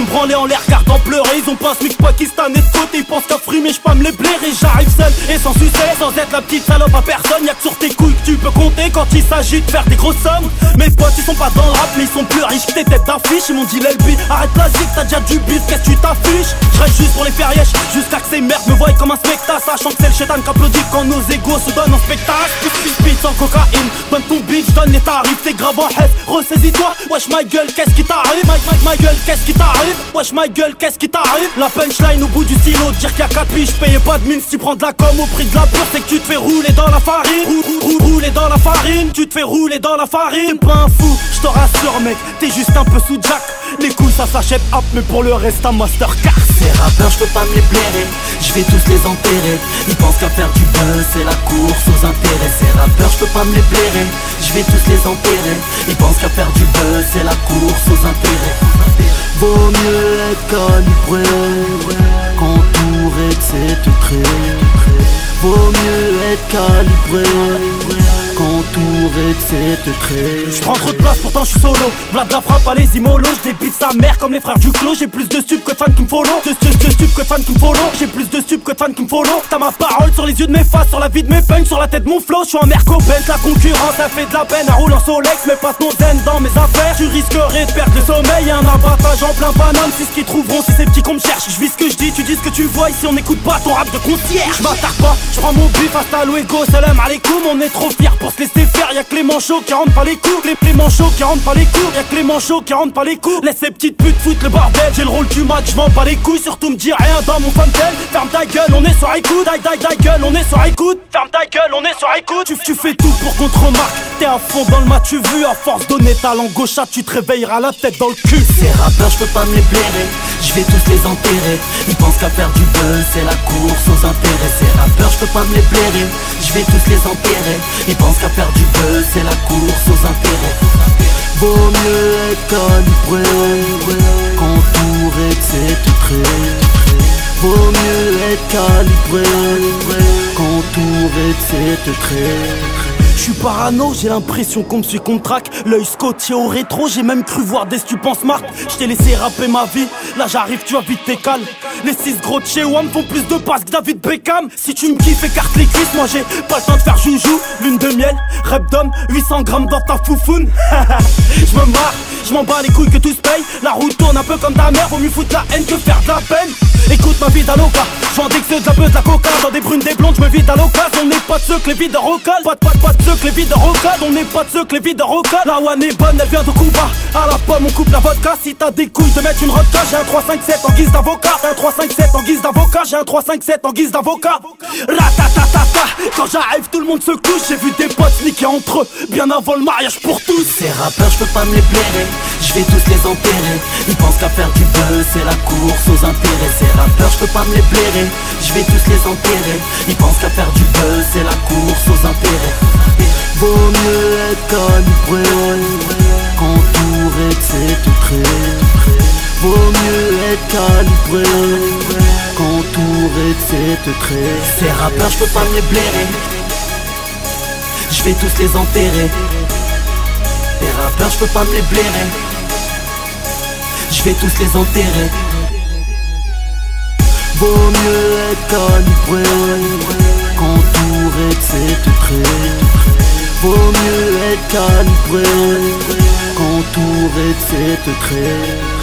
me branler en les regardant pleurer. Ils ont pas ce mec pakistanais de côté, ils pensent qu'à frimer j'pas me les blairer. J'arrive seul et sans succès, sans être la petite salope à personne. Y'a que sur tes couilles que tu peux compter quand il s'agit de faire des grosses sommes. Mes potes ils sont pas dans le rap mais ils sont plus riches que tes têtes d'affiche. Ils m'ont dit l'LB, arrête la zig, t'as déjà du bif, qu'est-ce que tu t'affiches? J'reste juste pour les faire yesh, jusqu'à que ces merdes me voient comme un spectacle. Sachant que c'est le chétan qu'applaudit quand nos égos se donnent en spectacle. Speed sans cocaïne, donne ton beat, j'donne les tarifs. T'es grave en haine, ressaisis-toi. Wesh ma gueule, qu'est-ce qui t'arrive? Ma gueule, qu'est-ce qui t'arrive? Wesh ma gueule, qu'est-ce qui t'arrive? La punchline au bout du stylo, dire qu'il y a 4 piges, payez pas de mine. Si tu prends de la com au prix de la pure, c'est que tu te fais rouler dans la farine. Rouler dans la farine, tu te fais rouler dans la farine. T'es pas un fou, j'te rassure mec, t'es juste un peu sous Jack. Les couilles ça s'achète hop, mais pour le reste un Mastercard. Ces rappeurs j'peux pas me les blairer, j'vais tous les enterrer. Ils pensent qu'à faire du buzz c'est la course aux intérêts. Ces rappeurs j'peux pas me les blairer, j'vais tous les enterrer. Ils pensent qu'à faire du buzz c'est la course aux intérêts. Vaut mieux être calibré qu'entouré de ces secrets. Vaut mieux être calibré qu'entouré de ces secrets. J'prends trop de place pourtant j'suis solo. Vlad la frappe à les immolos, j'débite sa mère comme les frères du clos. J'ai plus de stup que de fans qui me follow. De stup que de fans qui me follow. J'ai plus de stup que de fans qui me follow. T'as ma parole sur les yeux de mes faces, sur la vie de mes punks, sur la tête de mon flow. J'suis en Merco-Benz, la concurrence ça fait de la peine. À rouler en Solex, mais passe ton zen dans mes affaires. Tu risquerais de perdre le sommeil, un abattage en plein Paname. C'est ce qu'ils trouveront, c'est ces petits qu'on me cherche. Je vis ce que je dis, tu dis ce que tu vois. Ici on écoute pas ton rap de concierge. J'm'attarde pas, j'prends mon bif, hasta luego, salam alaikum. On est trop fiers pour se laisser faire. Y'a que les manchots qui rentrent pas les coups. Les manchots qui rentrent pas les coups. Y'a que les manchots qui rentrent pas les coups. Laisse ces petites putes foutre le bordel. J'ai le rôle du match, j'm'en bats les couilles. Surtout me dis rien dans mon fantel. Ferme ta gueule, on est sur écoute. Ta gueule, on est sur écoute. Ferme ta gueule, on est sur écoute. Tu fais tout pour qu'on te remarque. T'es à fond dans le match, tu vu. À force donner ta langue au chat, tu te réveilleras la tête dans le cul. Ces rappeurs j'peux pas me les blairer, j'vais tous les enterrer. Ils pensent qu'à faire du buzz c'est la course aux intérêts. Ces rappeurs j'peux pas me les blairer, j'vais tous les enterrer. Ils pensent qu'à faire du buzz c'est la course aux intérêts. Vaut mieux être calibré qu'entouré de ces secrets. Vaut mieux être calibré qu'entouré de ces secrets. J'suis parano, j'ai l'impression qu'on me suit qu'on me traque. L'œil scotché au rétro, j'ai même cru voir des stupes en smart. J't'ai laissé rapper ma vie, là j'arrive, tu vas vite t'écales. Les 6 gros de chez WAM font plus de passes que David Beckham. Si tu me kiffes, écarte les cuisses, moi j'ai pas le temps de faire joujou. Lune de miel, rêve d'homme, 800 grammes dans ta foufoune. J'me marre, j'm'en bats les couilles que tout se paye. La route tourne un peu comme ta mère, vaut mieux foutre la haine que faire de la peine. Écoute ma vie d'Aloca, j'vends des que de la buzz, de la coca. Dans des brunes, des blondes, j'me vide à l'occasion. On n'est pas de ceux que les vides rocales. Pas de ceux que les vides rocales. On n'est pas de ceux que les vides rocales. La one est bonne, elle vient de Cuba. À la pomme, on coupe la vodka. Si t'as des couilles de mettre une rodka, j'ai un 357 en guise d'avocat. Un 357 en guise d'avocat. J'ai un 357 en guise d'avocat. Ratatatata. Quand j'arrive, tout le monde se couche. J'ai vu des potes niquer entre eux, bien avant le mariage pour tous. Ces rappeurs j'peux pas me les blairer, j'vais tous les enterrer. Ils pensent qu'à faire du buzz c'est la course aux intérêts. Ces rappeurs j'peux pas me les blairer, j'vais tous les enterrer. Ils pensent qu'à faire du buzz c'est la course aux intérêts. Vaut mieux être calibré qu'entouré de ces secrets. Vaut mieux être calibré qu'entouré de ces secrets. Ces rappeurs j'peux pas me les blairer, j'vais tous les enterrer. Les rappeurs j'peux pas me les blairer, j'vais tous les enterrer. Vaut mieux être calibré qu'entouré de ces secrets. Vaut mieux être calibré qu'entouré de ces secrets.